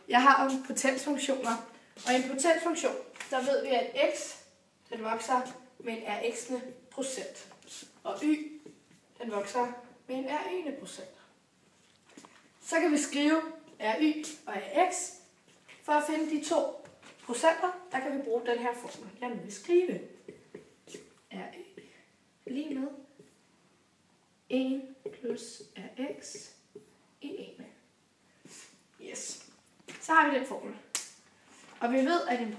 Jeg har om potensfunktioner, og i en potensfunktion, der ved vi, at x, den vokser med en rx'ende procent, og y, den vokser med en r1'ende procent. Så kan vi skrive ry og rx. For at finde de to procenter, der kan vi bruge den her formel. Jeg vil skrive ry lige med 1 plus rx i 1. Yes. Så har vi den formel. Og vi ved, at en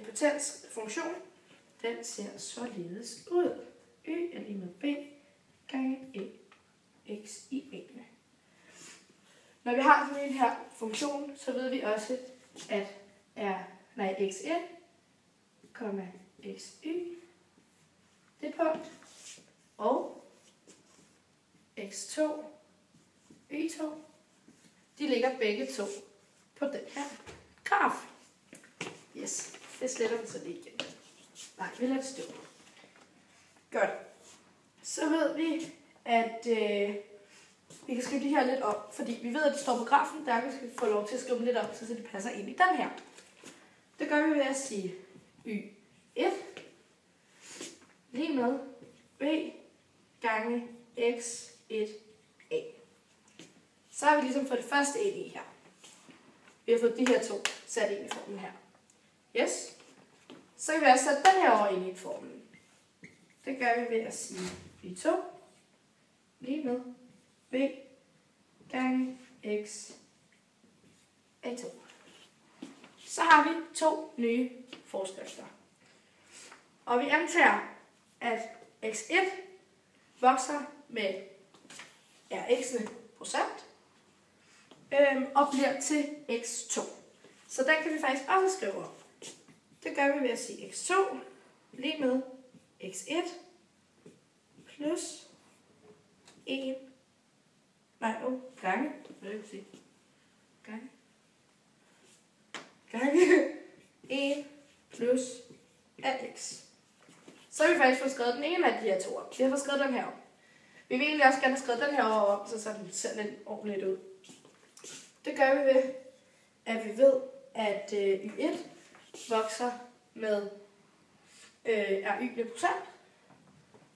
potensfunktion, den ser således ud. Y er lige med b gange x i 1. Når vi har sådan en her funktion, så ved vi også, at x1, xy, det punkt, og x2, y2, de ligger begge to på den her graf. Yes, det sletter vi så lige igen. Nej, vi lader det stå. Godt. Så ved vi, at vi kan skrive de her lidt op, fordi vi ved, at det står på grafen, der skal vi få lov til at skrive dem lidt op, så det passer ind i den her. Det gør vi ved at sige y1 lige med b gange x1a. Så har vi ligesom fået det første ind i her. Vi har fået de her to sat ind i formen her. Yes. Så kan vi også sætte den her over ind i formen. Det gør vi ved at sige y2 lige med b gange x a2. Så har vi to nye forskrifter. Og vi antager, at x1 vokser med rx'ende procent og bliver til x2. Så den kan vi faktisk også skrive op. Det gør vi ved at sige x2 lige med x1 plus 1 gange, gange 1 plus ax. Så har vi faktisk fået skrevet den ene af de her to op. Vi har fået skrevet den her op. Vi vil egentlig også gerne have skrevet den her op, så den ser lidt ordentligt ud. Det gør vi ved, at vi ved, at y1 vokser med ry procent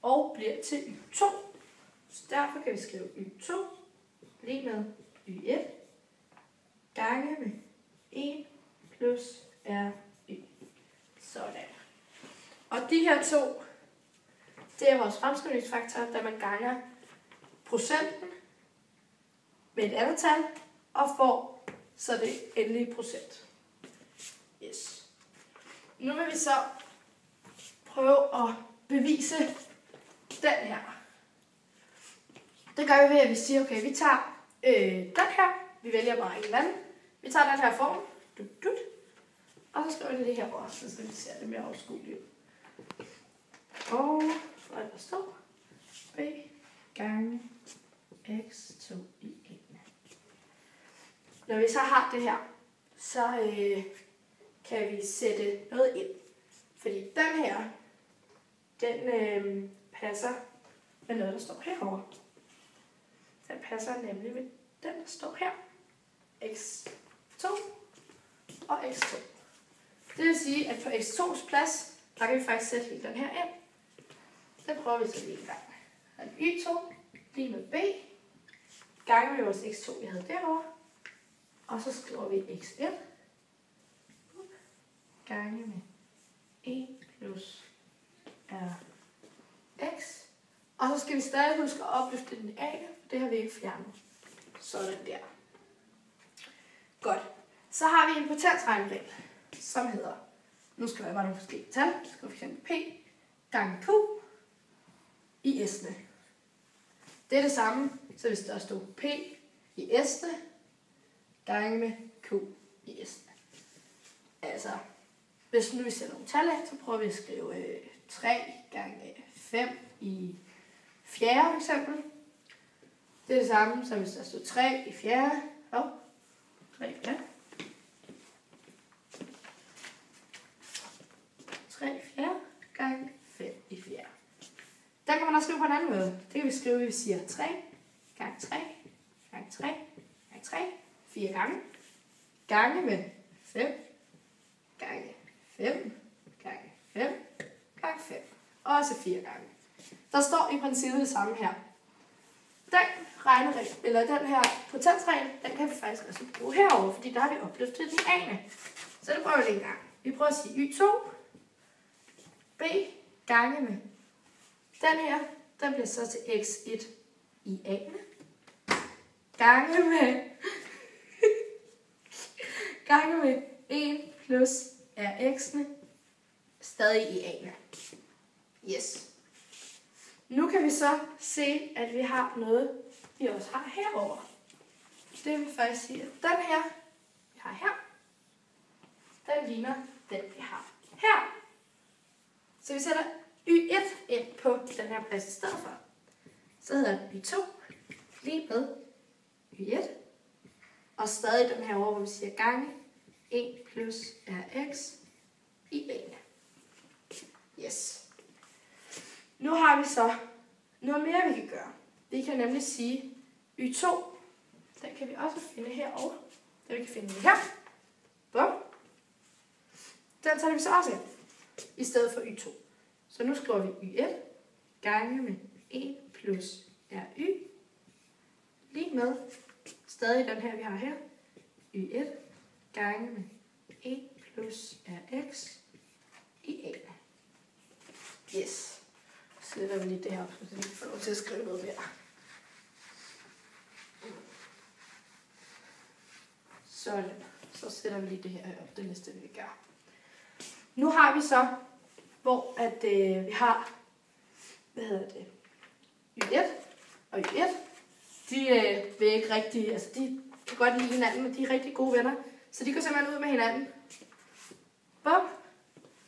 og bliver til y2. Så derfor kan vi skrive y2 lige med y1 gange med 1 plus ry. Sådan. Og de her to, det er vores fremskrivningsfaktor, da man ganger procenten med et andet tal og får så det endelige procent. Yes. Nu vil vi så prøve at bevise den her. Det gør vi ved, at vi siger, okay, vi tager den her. Vi vælger bare en eller anden. Vi tager den her form. Og så skriver vi det her over, så vi ser det mere overskueligt. Og der står b gange x2 i 1. Når vi så har det her, så kan vi sætte noget ind. Fordi den her, den passer med noget, der står herovre. Den passer nemlig med den, der står her. x2 og x2. Det vil sige, at på x2's plads, der kan vi faktisk sætte hele den her ind. Den prøver vi så lige en gang. y2 lige med b gange med vores x2, vi havde derovre. Og så skriver vi x1 gange med 1 plus rx. Og så skal vi stadig huske at opløfte den af, for det har vi ikke fjernet. Sådan der. Godt. Så har vi en potensregneregel, som hedder, nu skal jeg bare nogle forskellige tal, så skal vi f.eks. p gange q i s'ene. Det er det samme, så hvis der stod p i s'ene gange med q i s'ene. Altså, hvis nu vi sætter nogle tal af, så prøver vi at skrive 3 gange 5 i fjerde for eksempel. Det er det samme, som hvis der stod 3 i fjerde. 3 i fjerde gange 5 i fjerde. Der kan man også skrive på en anden måde. Det kan vi skrive, at vi siger 3 gange 3 gange 3 gange 3, 4 gange. Gange med 5, gange 5, gange 5, gange 5. Også 4 gange. Der står i princippet det samme her. Den regneregel, eller den her potensregel, den kan vi faktisk også bruge herover, fordi der har vi opløftet den ane. Så det prøver vi lige en gang. Vi prøver at sige y2, b gange med. Den her, den bliver så til x1 i a'ene. Gange med 1 plus rx'ene, stadig i a'ene. Yes. Nu kan vi så se, at vi har noget, vi også har herover. Det vil faktisk sige, at den her, vi har her, den ligner den, vi har her. Så vi sætter y1 ind på den her plads i stedet for. Så hedder den y2 lige med y1. Og stadig den her over, hvor vi siger gange 1 plus rx i a'ene. Yes. Nu har vi så noget mere, vi kan gøre. Vi kan nemlig sige y2. Den kan vi også finde herovre. Den vi kan finde her. Bum. Den tager vi så også ind, i stedet for y2. Så nu skriver vi y1 gange med 1 plus ry. Lige med stadig den her, vi har her. y1 gange med 1 plus rx i a'ene. Yes. Så sætter vi lige det her op, så vi kan få lov til at skrive noget mere. Sådan. Så sætter vi lige det her op, det næste vi gør. Nu har vi så, hvor at vi har, y1 og y1. De vil ikke rigtig, altså de kan godt lide hinanden, men de er rigtig gode venner. Så de går simpelthen ud med hinanden. Bum.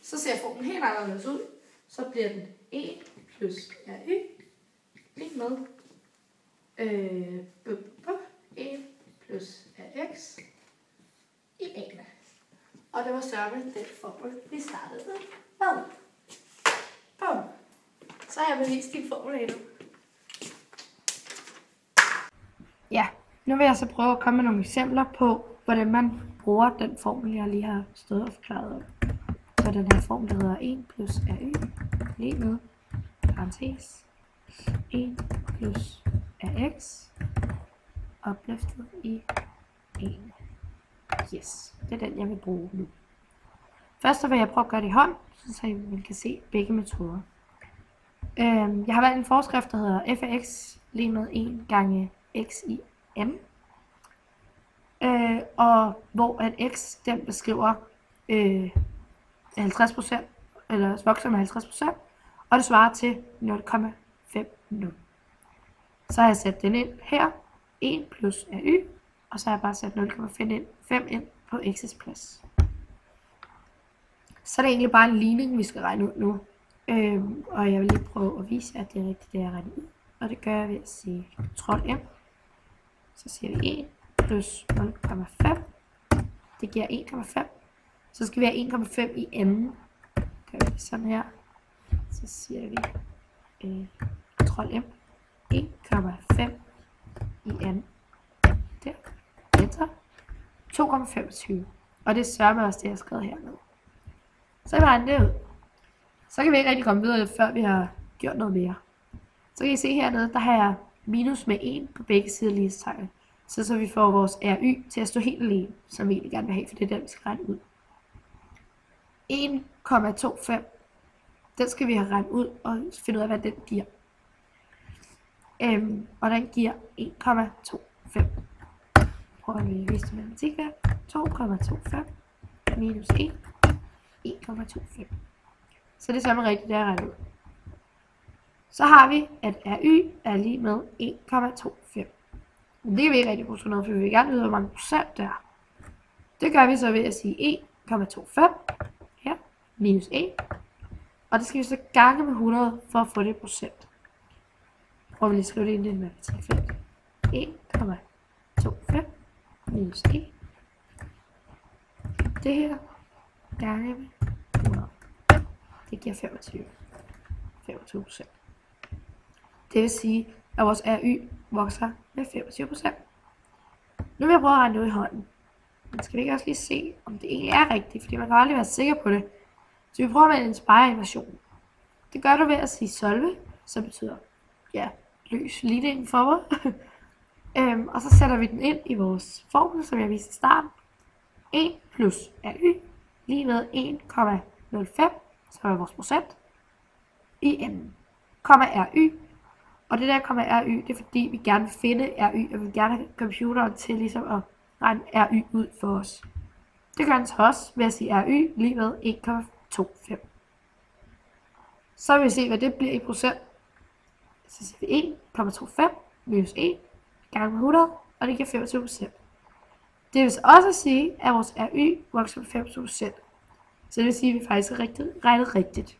Så ser formen helt anderledes ud. Så bliver den 1 plus ry lige med 1 plus rx i a'ene. Og det var sørme den formel, vi startede med. Bum. Så har jeg bevist din formel endnu. Ja, nu vil jeg så prøve at komme med nogle eksempler på, hvordan man bruger den formel, jeg lige har stået og forklaret om. Så den her formel, der hedder 1 plus ry lige med parentes 1 plus rx opløftet i 1. Yes, det er den, jeg vil bruge nu. Først så vil jeg prøve at gøre det i hånd, så man kan se begge metoder. Jeg har valgt en forskrift, der hedder f af x lige med 1 gange x i n. Og hvor at x den beskriver 50%, eller vokser med 50%, og det svarer til 0,50. Så har jeg sat den ind her, 1 plus ry, og så har jeg bare sat 0,5 ind på x's plads. Så er det egentlig bare en ligning, vi skal regne ud nu. Og jeg vil lige prøve at vise, at det er rigtigt, det jeg regner ud. Og det gør jeg ved at sige Ctrl M. Så siger vi 1 plus 0,5. Det giver 1,5. Så skal vi have 1,5 i enden. Gør vi sådan her. Så siger vi Ctrl M. 1,5 i enden. Der. Enter. 2,25. Og det sørger også det, jeg har skrevet hernede. Så kan vi regne det ud. Så kan vi ikke rigtig komme videre, før vi har gjort noget mere. Så kan I se hernede, der har jeg minus med 1 på begge sider lige tegnet. Så vi får vores ry til at stå helt alene, som vi egentlig gerne vil have, for det er den, vi skal regne ud. 1,25. Den skal vi have regnet ud og finde ud af, hvad den giver. Og den giver 1,25. Prøver vi at vise det matematik her. 2,25 minus 1. 1,25. Så det er samme rigtigt, der er regnet ud. Så har vi, at ry er lige med 1,25. Men det kan vi ikke rigtig bruge sådan noget, for vi vil gerne vide, hvor mange procent der er. Det gør vi så ved at sige 1,25 her, minus 1. Og det skal vi så gange med 100 for at få det procent. Prøv lige at skrive det ind i en matematikfelt. 1,25 minus 1. Det her gange med 100. Det giver 25%. Det vil sige, at vores ry vokser med 25%. Nu vil jeg prøve at regne det ud i hånden. Men skal vi ikke også lige se, om det egentlig er rigtigt, fordi man kan aldrig være sikker på det. Så vi prøver med en inspire-inversion. Det gør du ved at sige solve, som betyder, ja, løs ligningen for mig. Og så sætter vi den ind i vores formel, som jeg viste i starten. 1 plus RY lige med 1,05, som er vores procent, i enden. RY. Og det der RY, det er fordi, vi gerne vil finde RY, og vi vil gerne have computeren til ligesom at regne RY ud for os. Det gør den til os ved at sige RY lige med 1,25. Så vil vi se, hvad det bliver i procent. Så siger vi 1,25 minus 1 gange 100, og det giver 25%. Det vil så også sige, at vores RY vokser med 25%. Så det vil sige, at vi faktisk har regnet rigtigt.